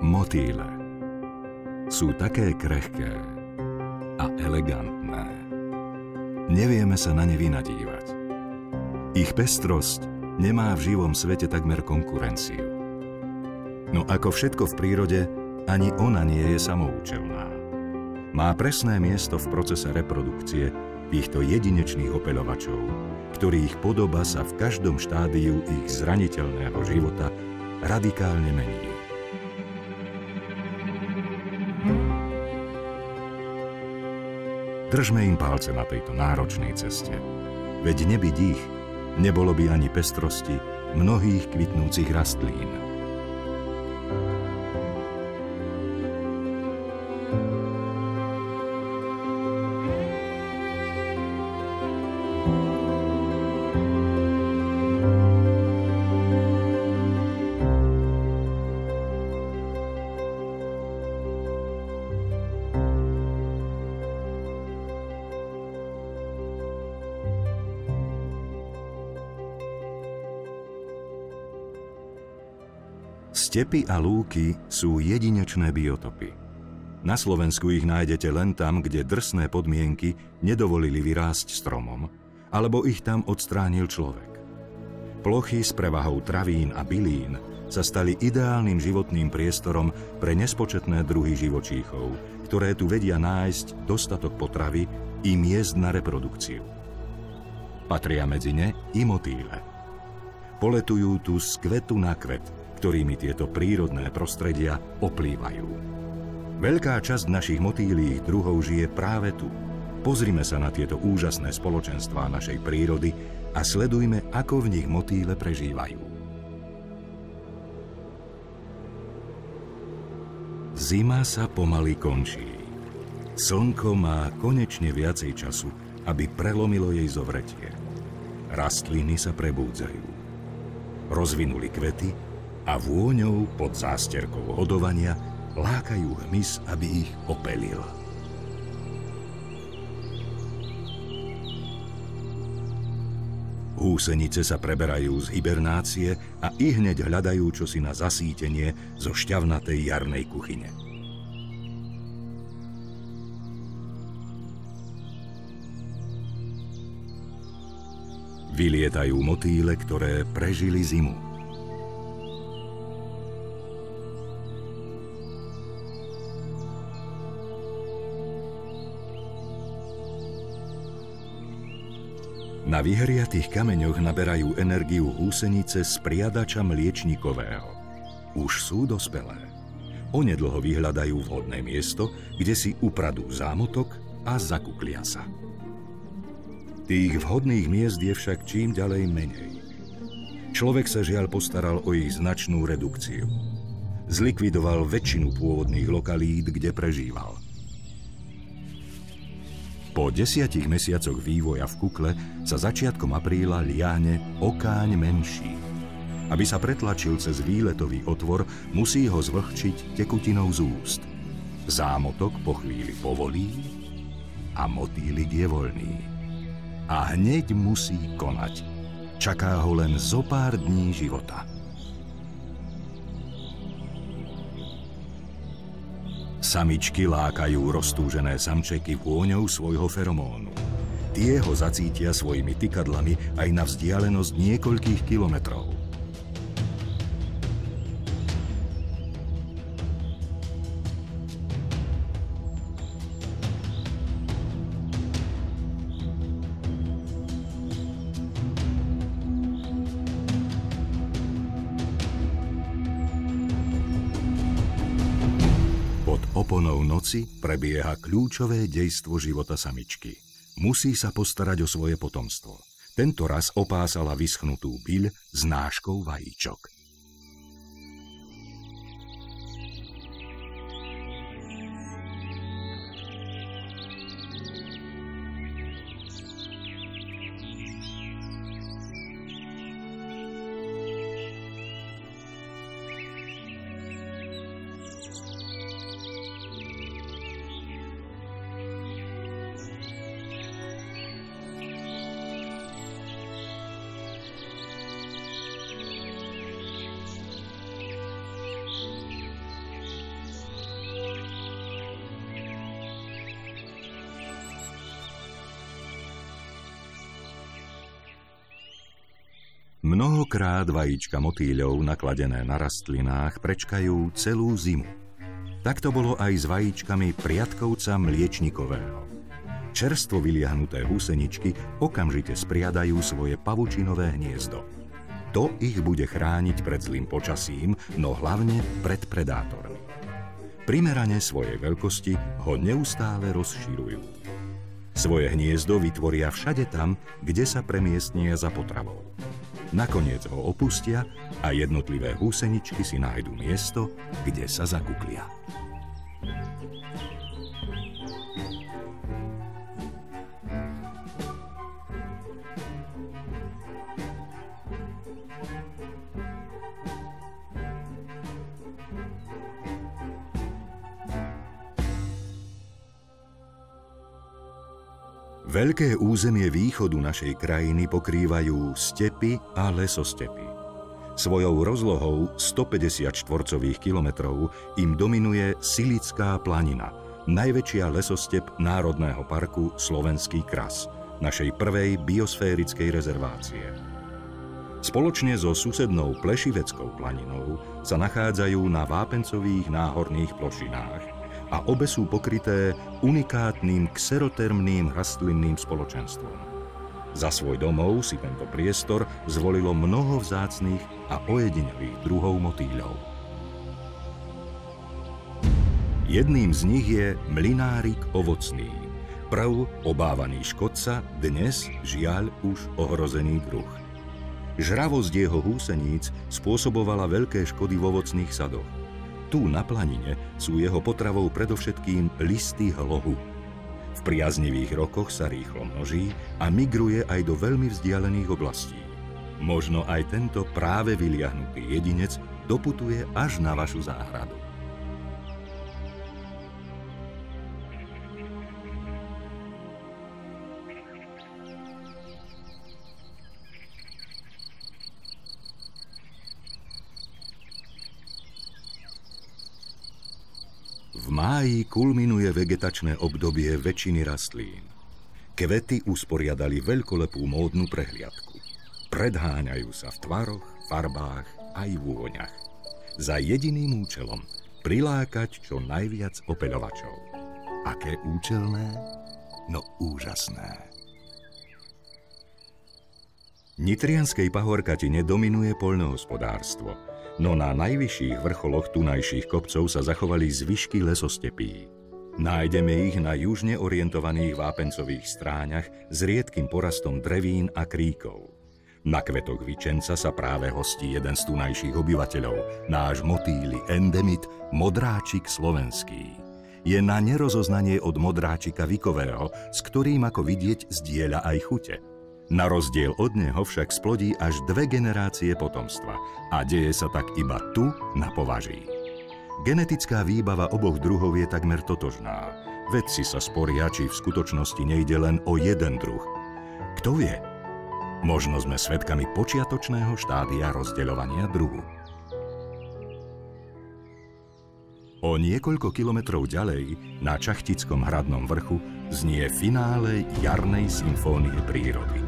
Motýle sú také krehké a elegantné. Nevieme sa na ne vynadívať. Ich pestrosť nemá v živom svete takmer konkurenciu. No ako všetko v prírode, ani ona nie je samoučelná. Má presné miesto v procese reprodukcie týchto jedinečných opeľovačov, ktorých podoba sa v každom štádiu ich zraniteľného života radikálne mení. Držme im palce na tejto náročnej ceste, veď nebyť ich, nebolo by ani pestrosti mnohých kvitnúcich rastlín. Stepy a lúky sú jedinečné biotopy. Na Slovensku ich nájdete len tam, kde drsné podmienky nedovolili vyrásť stromom, alebo ich tam odstránil človek. Plochy s prevahou travín a bylín sa stali ideálnym životným priestorom pre nespočetné druhy živočíchov, ktoré tu vedia nájsť dostatok potravy i miest na reprodukciu. Patria medzi ne i motýle. Poletujú tu z kvetu na kvet, ktorými tieto prírodné prostredia oplývajú. Veľká časť našich motýlých druhov žije práve tu. Pozrime sa na tieto úžasné spoločenstvá našej prírody a sledujme, ako v nich motýle prežívajú. Zima sa pomaly končí. Slnko má konečne viacej času, aby prelomilo jej zovretie. Rastliny sa prebúdzajú. Rozvinuli kvety a vôňou pod zásterkou hodovania lákajú hmyz, aby ich opelil. Húsenice sa preberajú z hibernácie a ihneď hľadajú čosi na zasítenie zo šťavnatej jarnej kuchyne. Vylietajú motýle, ktoré prežili zimu. Na vyhriatých kameňoch naberajú energiu húsenice z priadača mliečnikového. Už sú dospelé. Onedlho vyhľadajú vhodné miesto, kde si upradú zámotok a zakuklia sa. Tých vhodných miest je však čím ďalej menej. Človek sa žiaľ postaral o ich značnú redukciu. Zlikvidoval väčšinu pôvodných lokalít, kde prežíval. Po 10 mesiacoch vývoja v kukle sa začiatkom apríla liahne okáň menší. Aby sa pretlačil cez výletový otvor, musí ho zvlhčiť tekutinou z úst. Zámotok po chvíli povolí a motýlik je voľný. A hneď musí konať. Čaká ho len zo pár dní života. Samičky lákajú roztúžené samčeky vôňou svojho feromónu. Tie ho zacítia svojimi tykadlami aj na vzdialenosť niekoľkých kilometrov. Oponou noci prebieha kľúčové dejstvo života samičky. Musí sa postarať o svoje potomstvo. Tento raz opásala vyschnutú byľ s náškou vajíčok. Mnohokrát vajíčka motýľov nakladené na rastlinách prečkajú celú zimu. Tak to bolo aj s vajíčkami priatkovca mliečnikového. Čerstvo vyliahnuté húseničky okamžite spriadajú svoje pavučinové hniezdo. To ich bude chrániť pred zlým počasím, no hlavne pred predátormi. Primerane svojej veľkosti ho neustále rozširujú. Svoje hniezdo vytvoria všade tam, kde sa premiestnia za potravou. Nakoniec ho opustia a jednotlivé húseničky si nájdu miesto, kde sa zakuklia. Veľké územie východu našej krajiny pokrývajú stepy a lesostepy. Svojou rozlohou 150 štvorcových kilometrov im dominuje Silická planina, najväčšia lesostep Národného parku Slovenský kras, našej prvej biosférickej rezervácie. Spoločne so susednou Plešiveckou planinou sa nachádzajú na vápencových náhorných plošinách a obe sú pokryté unikátnym xerotermným rastlinným spoločenstvom. Za svoj domov si tento priestor zvolilo mnoho vzácnych a ojedinelých druhov motýľov. Jedným z nich je mlynárik ovocný, prv obávaný škodca, dnes žiaľ už ohrozený druh. Žravosť jeho húseníc spôsobovala veľké škody v ovocných sadoch. Tu na planine sú jeho potravou predovšetkým listy hlohu. V priaznivých rokoch sa rýchlo množí a migruje aj do veľmi vzdialených oblastí. Možno aj tento práve vyliahnutý jedinec doputuje až na vašu záhradu. V máji kulminuje vegetačné obdobie väčšiny rastlín. Kvety usporiadali veľkolepú módnu prehliadku. Predháňajú sa v tvaroch, farbách aj vôňach. Za jediným účelom prilákať čo najviac opeľovačov. Aké účelné? No úžasné. Nitrianskej pahorkatine dominuje poľnohospodárstvo, no na najvyšších vrcholoch tunajších kopcov sa zachovali zvyšky lesostepí. Nájdeme ich na južne orientovaných vápencových stráňach s riedkym porastom drevín a kríkov. Na kvetoch vičenca sa práve hostí jeden z tunajších obyvateľov, náš motýly endemit modráčik slovenský. Je na nerozoznanie od modráčika vikového, s ktorým, ako vidieť, zdieľa aj chute. Na rozdiel od neho však splodí až 2 generácie potomstva a deje sa tak iba tu na považí. Genetická výbava oboch druhov je takmer totožná. Vedci sa sporia, či v skutočnosti nejde len o jeden druh. Kto vie? Možno sme svedkami počiatočného štádia rozdeľovania druhu. O niekoľko kilometrov ďalej, na Čachtickom hradnom vrchu, znie finále jarnej symfónie prírody.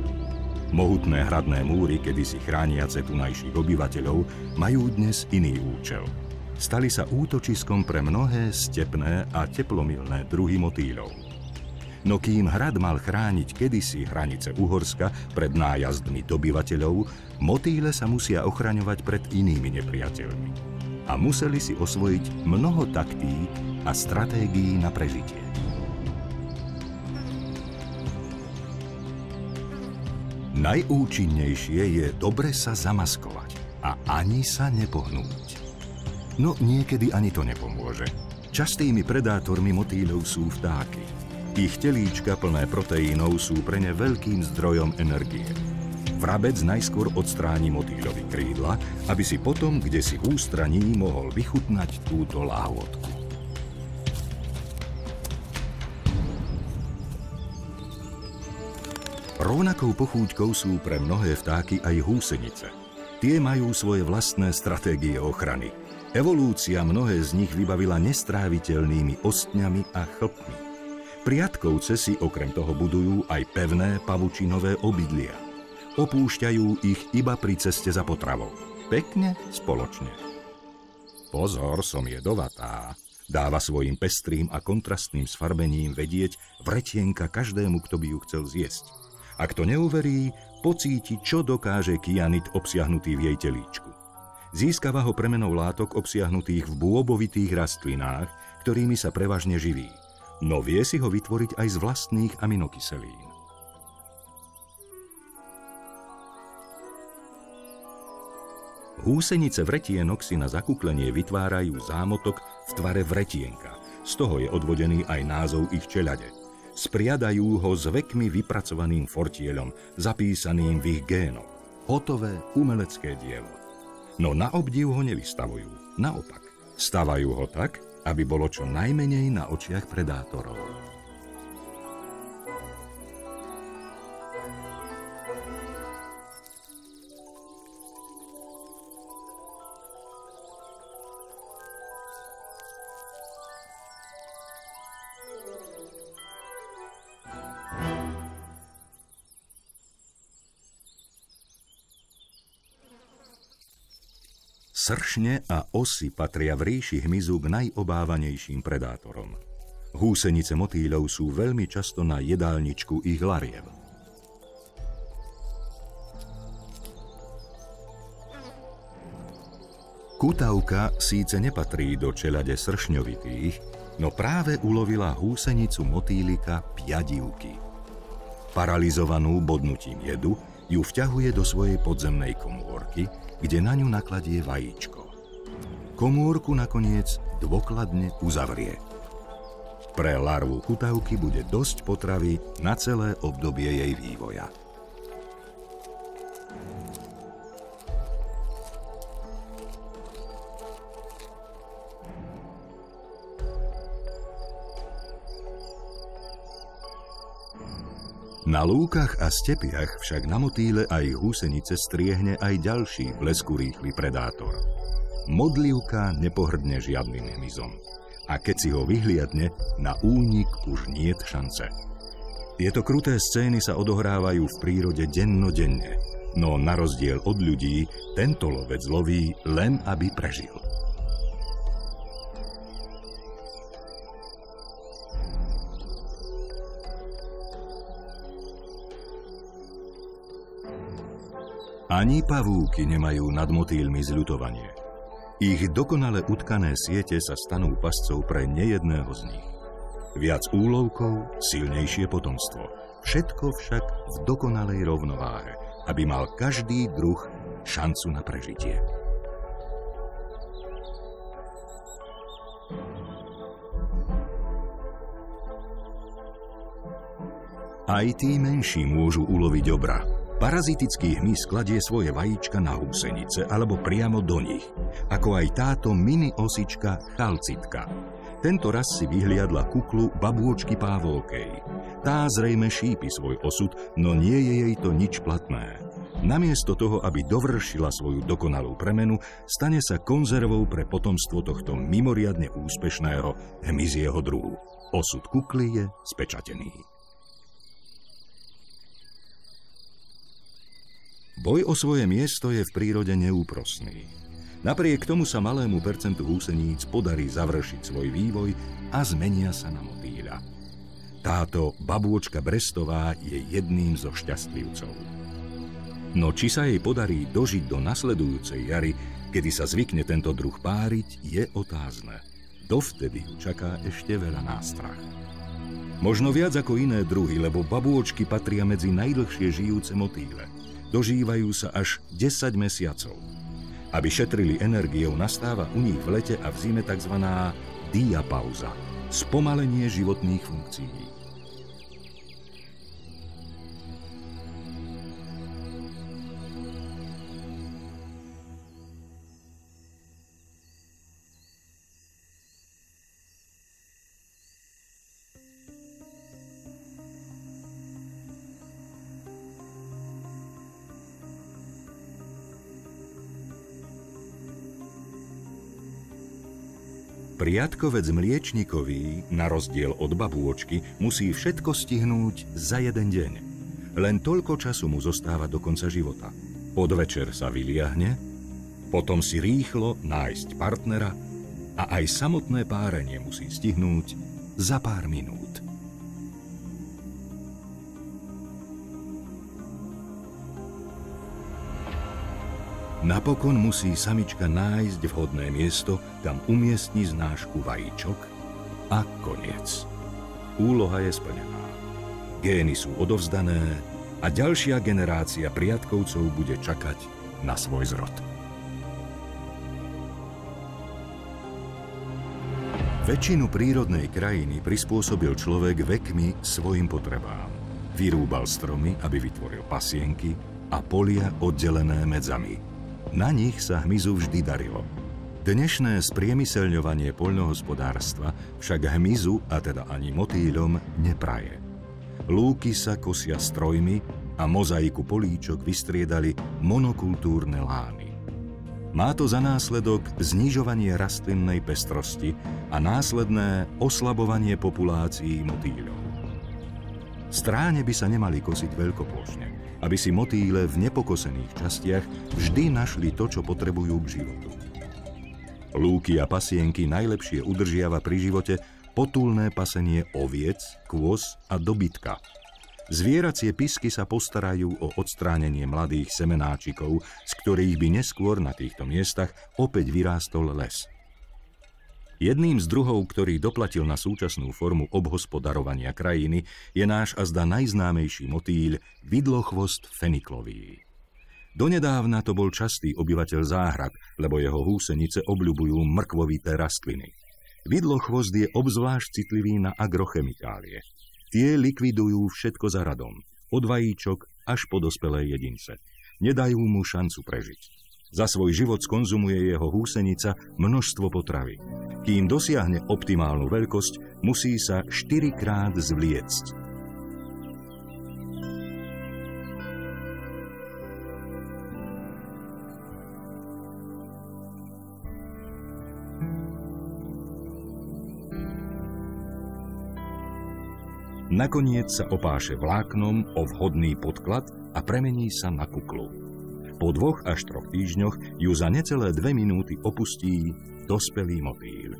Mohutné hradné múry, kedysi chrániace tunajších obyvateľov, majú dnes iný účel. Stali sa útočiskom pre mnohé stepné a teplomilné druhy motýľov. No kým hrad mal chrániť kedysi hranice Uhorska pred nájazdmi dobyvateľov, motýle sa musia ochraňovať pred inými nepriateľmi. A museli si osvojiť mnoho taktík a stratégií na prežitie. Najúčinnejšie je dobre sa zamaskovať a ani sa nepohnúť. No niekedy ani to nepomôže. Častými predátormi motýľov sú vtáky. Ich telíčka plné proteínov sú pre ne veľkým zdrojom energie. Vrabec najskôr odstráni motýľovi krídla, aby si potom, kde si ústraní, mohol vychutnať túto láhodku. Rovnakou pochúťkou sú pre mnohé vtáky aj húsenice. Tie majú svoje vlastné stratégie ochrany. Evolúcia mnohé z nich vybavila nestráviteľnými ostňami a chlpmi. Priatkovce si okrem toho budujú aj pevné pavučinové obydlia. opúšťajú ich iba pri ceste za potravou. Pekne spoločne. Pozor, som jedovatá, dáva svojim pestrým a kontrastným sfarbením vedieť vretienka každému, kto by ju chcel zjesť. Ak to neuverí, pocíti, čo dokáže kyanid obsiahnutý v jej telíčku. Získava ho premenou látok obsiahnutých v bôbovitých rastlinách, ktorými sa prevažne živí. No vie si ho vytvoriť aj z vlastných aminokyselín. Húsenice vretienok si na zakuklenie vytvárajú zámotok v tvare vretienka. Z toho je odvodený aj názov ich čeľade. Spriadajú ho s vekmi vypracovaným fortieľom, zapísaným v ich génoch. Hotové umelecké dielo. No na obdiv ho nevystavujú. Naopak, stavajú ho tak, aby bolo čo najmenej na očiach predátorov. Sršne a osy patria v ríši hmyzu k najobávanejším predátorom. Húsenice motýľov sú veľmi často na jedálničku ich lariev. Kutavka síce nepatrí do čeľade sršňovitých, no práve ulovila húsenicu motýlika piadivky. Paralizovanú bodnutím jedu ju vťahuje do svojej podzemnej komórky, kde na ňu nakladie vajíčko. Komórku nakoniec dôkladne uzavrie. Pre larvu kutavky bude dosť potravy na celé obdobie jej vývoja. Na lúkach a stepiach však na motýle a ich húsenice striehne aj ďalší bleskurýchly predátor. Modlivka nepohrdne žiadnym hmyzom. A keď si ho vyhliadne, na únik už niet šance. Tieto kruté scény sa odohrávajú v prírode dennodenne, no na rozdiel od ľudí, tento lovec loví len aby prežil. Ani pavúky nemajú nad motýlmi zľutovanie. Ich dokonale utkané siete sa stanú pascou pre nejedného z nich. Viac úlovkov, silnejšie potomstvo. Všetko však v dokonalej rovnováhe, aby mal každý druh šancu na prežitie. Aj tí menší môžu uloviť obra. Parazitický hmyz kladie svoje vajíčka na húsenice alebo priamo do nich, ako aj táto mini osička chalcitka. Tento raz si vyhliadla kuklu babôčky pávolkej. Tá zrejme šípi svoj osud, no nie je jej to nič platné. Namiesto toho, aby dovršila svoju dokonalú premenu, stane sa konzervou pre potomstvo tohto mimoriadne úspešného hmyzieho druhu. Osud kukly je spečatený. Boj o svoje miesto je v prírode neúprosný. Napriek tomu sa malému percentu húseníc podarí završiť svoj vývoj a zmenia sa na motýľa. Táto babôčka brestová je jedným zo šťastlivcov. No či sa jej podarí dožiť do nasledujúcej jary, kedy sa zvykne tento druh páriť, je otázne. Dovtedy ju čaká ešte veľa nástrah. Možno viac ako iné druhy, lebo babôčky patria medzi najdlhšie žijúce motýle. Dožívajú sa až 10 mesiacov. Aby šetrili energiou, nastáva u nich v lete a v zime tzv. Diapauza, spomalenie životných funkcií. Priatkovec mliečnikový, na rozdiel od babôčky, musí všetko stihnúť za jeden deň. Len toľko času mu zostáva do konca života. Podvečer sa vyliahne, potom si rýchlo nájsť partnera a aj samotné párenie musí stihnúť za pár minút. Napokon musí samička nájsť vhodné miesto, kam umiestni znášku vajíčok a koniec. Úloha je splnená. Gény sú odovzdané a ďalšia generácia priatkovcov bude čakať na svoj zrod. Väčšinu prírodnej krajiny prispôsobil človek vekmi svojim potrebám. Vyrúbal stromy, aby vytvoril pasienky a polia oddelené medzami. Na nich sa hmyzu vždy darilo. Dnešné spriemyselňovanie poľnohospodárstva však hmyzu, a teda ani motýľom, nepraje. Lúky sa kosia strojmi a mozaiku políčok vystriedali monokultúrne lány. Má to za následok znižovanie rastlinnej pestrosti a následné oslabovanie populácií motýľov. Stráne by sa nemali kosiť veľkoplošne, aby si motýle v nepokosených častiach vždy našli to, čo potrebujú k životu. Lúky a pasienky najlepšie udržiava pri živote potulné pasenie oviec, kôz a dobytka. Zvieracie pisky sa postarajú o odstránenie mladých semenáčikov, z ktorých by neskôr na týchto miestach opäť vyrástol les. Jedným z druhov, ktorý doplatil na súčasnú formu obhospodarovania krajiny, je náš azda najznámejší motýľ vidlochvost feniklový. Donedávna to bol častý obyvateľ záhrad, lebo jeho húsenice obľubujú mrkvovité rastliny. Vidlochvost je obzvlášť citlivý na agrochemikálie. Tie likvidujú všetko za radom, od vajíčok až po dospelé jedince. Nedajú mu šancu prežiť. Za svoj život skonzumuje jeho húsenica množstvo potravy. Kým dosiahne optimálnu veľkosť, musí sa 4-krát zvliecť. Nakoniec sa opáše vláknom o vhodný podklad a premení sa na kuklu. Po 2 až 3 týždňoch ju za necelé 2 minúty opustí dospelý motýľ.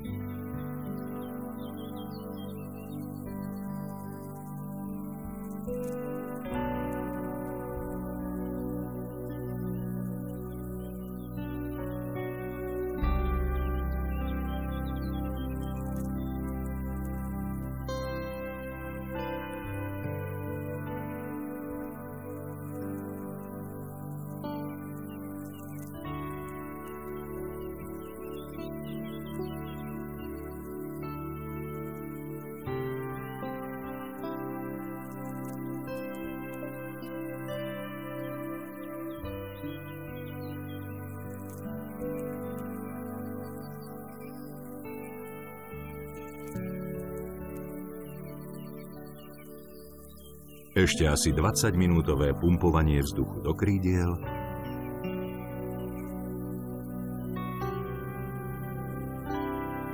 Ešte asi 20-minútové pumpovanie vzduchu do krídiel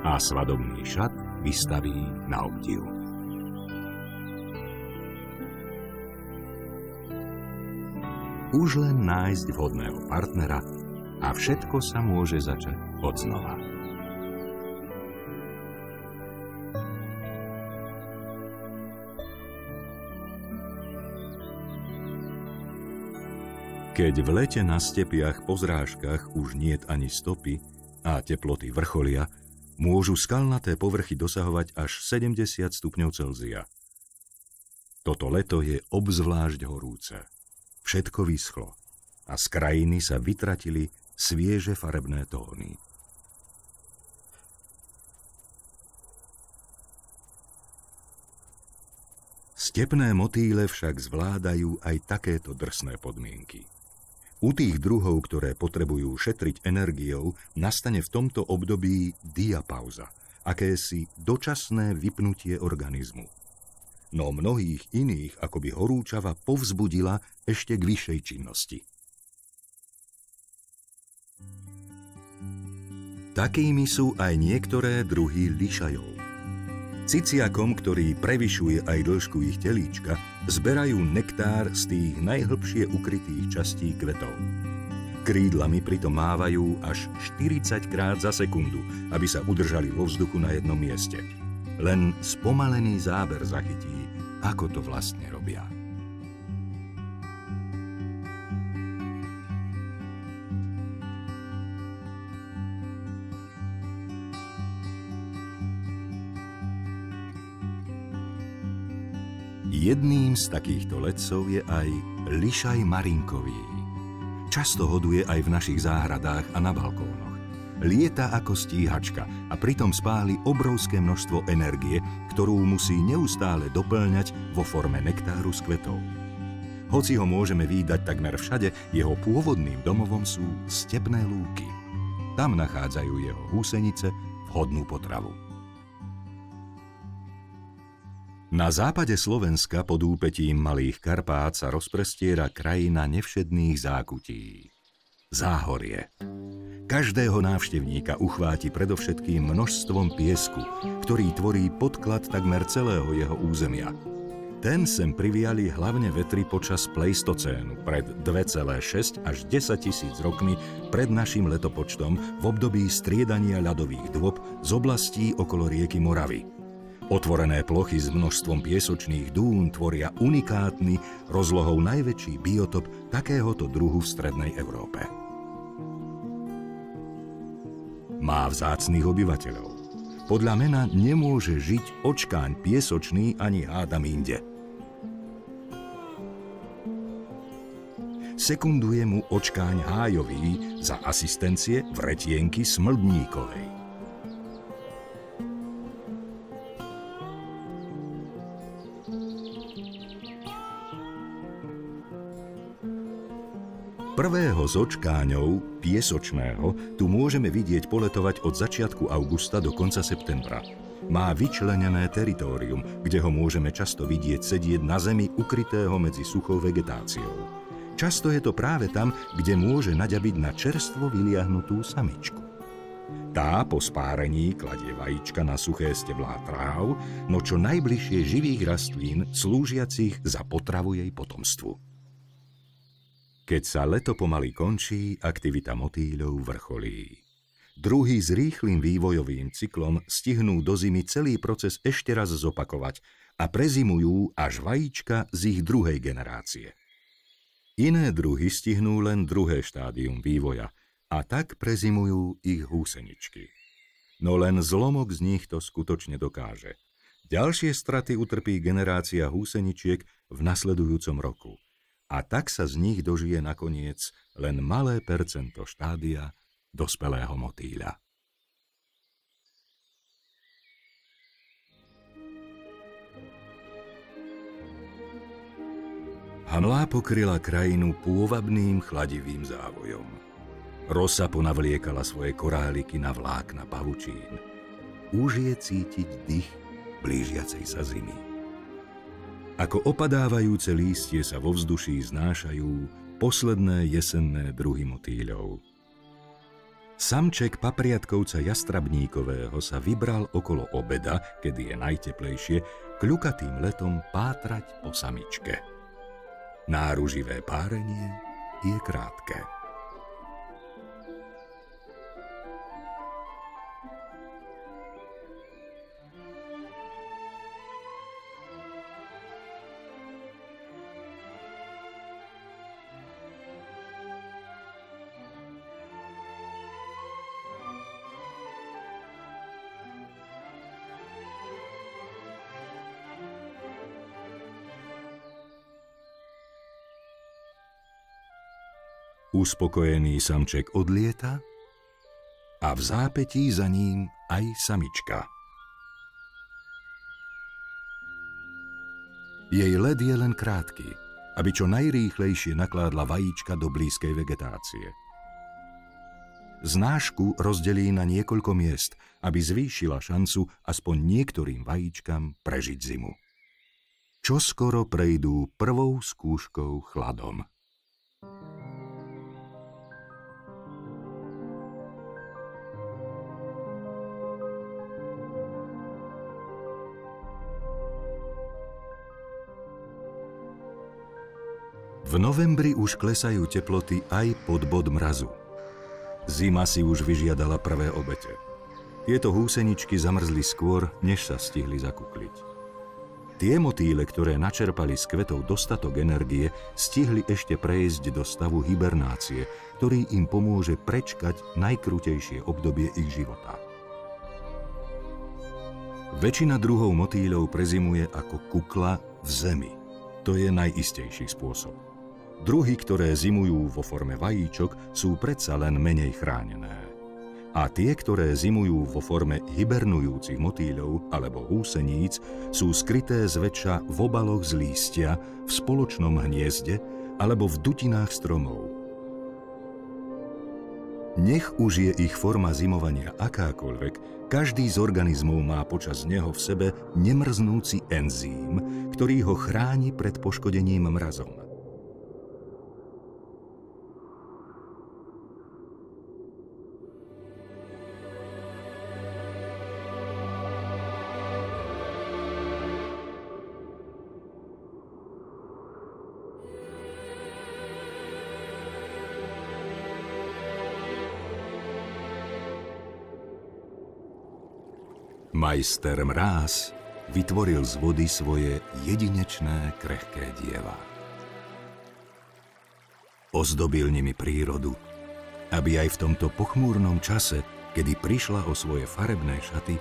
a svadobný šat vystaví na obdiv. Už len nájsť vhodného partnera a všetko sa môže začať odznova. Keď v lete na stepiach po zrážkach už niet ani stopy a teploty vrcholia, môžu skalnaté povrchy dosahovať až 70 stupňov Celzia. Toto leto je obzvlášť horúce. Všetko vyschlo a z krajiny sa vytratili svieže farebné tóny. Stepné motýle však zvládajú aj takéto drsné podmienky. U tých druhov, ktoré potrebujú šetriť energiou, nastane v tomto období diapauza, akési dočasné vypnutie organizmu. No mnohých iných akoby horúčava povzbudila ešte k vyššej činnosti. Takými sú aj niektoré druhy lišajov. Ciciakom, ktorý prevyšuje aj dĺžku ich telíčka, zberajú nektár z tých najhlbšie ukrytých častí kvetov. Krídlami pritom mávajú až 40 krát za sekundu, aby sa udržali vo vzduchu na jednom mieste. Len spomalený záber zachytí, ako to vlastne robia. Jedným z takýchto letcov je aj lišaj marinkový. Často hoduje aj v našich záhradách a na balkónoch. Lieta ako stíhačka a pritom spáli obrovské množstvo energie, ktorú musí neustále doplňať vo forme nektáru z kvetov. Hoci ho môžeme vídať takmer všade, jeho pôvodným domovom sú stepné lúky. Tam nachádzajú jeho húsenice vhodnú potravu. Na západe Slovenska pod úpetím Malých Karpát sa rozprestiera krajina nevšedných zákutí. Záhorie. Každého návštevníka uchváti predovšetkým množstvom piesku, ktorý tvorí podklad takmer celého jeho územia. Ten sem priviali hlavne vetry počas pleistocénu pred 2,6 až 10 000 rokmi pred našim letopočtom v období striedania ľadových dôb z oblastí okolo rieky Moravy. Otvorené plochy s množstvom piesočných dún tvoria unikátny, rozlohou najväčší biotop takéhoto druhu v strednej Európe. Má vzácnych obyvateľov. Podľa mena nemôže žiť očkáň piesočný ani hádam inde. Sekunduje mu očkáň hájový za asistencie vretienky smldníkovej. Prvého z očkáňov, piesočného, tu môžeme vidieť poletovať od začiatku augusta do konca septembra. Má vyčlenené teritórium, kde ho môžeme často vidieť sedieť na zemi ukrytého medzi suchou vegetáciou. Často je to práve tam, kde môže naďabiť na čerstvo vyliahnutú samičku. Tá po spárení kladie vajíčka na suché steblá tráv, no čo najbližšie živých rastlín slúžiacich za potravu jej potomstvu. Keď sa leto pomaly končí, aktivita motýľov vrcholí. Druhy s rýchlym vývojovým cyklom stihnú do zimy celý proces ešte raz zopakovať a prezimujú až vajíčka z ich druhej generácie. Iné druhy stihnú len druhé štádium vývoja a tak prezimujú ich húseničky. No len zlomok z nich to skutočne dokáže. Ďalšie straty utrpí generácia húseničiek v nasledujúcom roku. A tak sa z nich dožije nakoniec len malé percento štádia dospelého motýľa. Hmla pokryla krajinu pôvabným chladivým závojom. Rosa ponavliekala svoje koráliky na vlákna pavučín. Už je cítiť dých blížiacej sa zimy. Ako opadávajúce lístie sa vo vzduší znášajú posledné jesenné druhy motýľov. Samček papriatkovca jastrabníkového sa vybral okolo obeda, kedy je najteplejšie, kľukatým letom pátrať po samičke. Náruživé párenie je krátke. Uspokojený samček odlieta a v zápätí za ním aj samička. Jej let je len krátky, aby čo najrýchlejšie nakládla vajíčka do blízkej vegetácie. Znášku rozdelí na niekoľko miest, aby zvýšila šancu aspoň niektorým vajíčkam prežiť zimu. Čoskoro prejdú prvou skúškou chladom. V novembri už klesajú teploty aj pod bod mrazu. Zima si už vyžiadala prvé obete. Tieto húseničky zamrzli skôr, než sa stihli zakukliť. Tie motýle, ktoré načerpali z kvetov dostatok energie, stihli ešte prejsť do stavu hibernácie, ktorý im pomôže prečkať najkrutejšie obdobie ich života. Väčšina druhov motýľov prezimuje ako kukla v zemi. To je najistejší spôsob. Druhy, ktoré zimujú vo forme vajíčok, sú predsa len menej chránené. A tie, ktoré zimujú vo forme hibernujúcich motýľov alebo húseníc, sú skryté zväčša v obaloch z lístia, v spoločnom hniezde alebo v dutinách stromov. Nech už je ich forma zimovania akákoľvek, každý z organizmov má počas neho v sebe nemrznúci enzym, ktorý ho chráni pred poškodením mrazom. Majster Mráz vytvoril z vody svoje jedinečné krehké dieva. Ozdobil nimi prírodu, aby aj v tomto pochmúrnom čase, kedy prišla o svoje farebné šaty,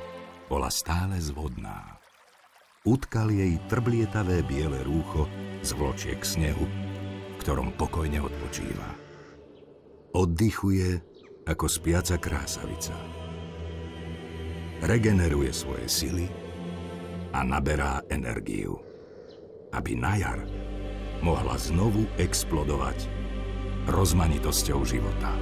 bola stále zvodná. Utkal jej trblietavé biele rúcho z vločiek snehu, v ktorom pokojne odpočíva. Oddychuje ako spiaca krásavica. Regeneruje svoje sily a naberá energiu, aby na jar mohla znovu explodovať rozmanitosťou života.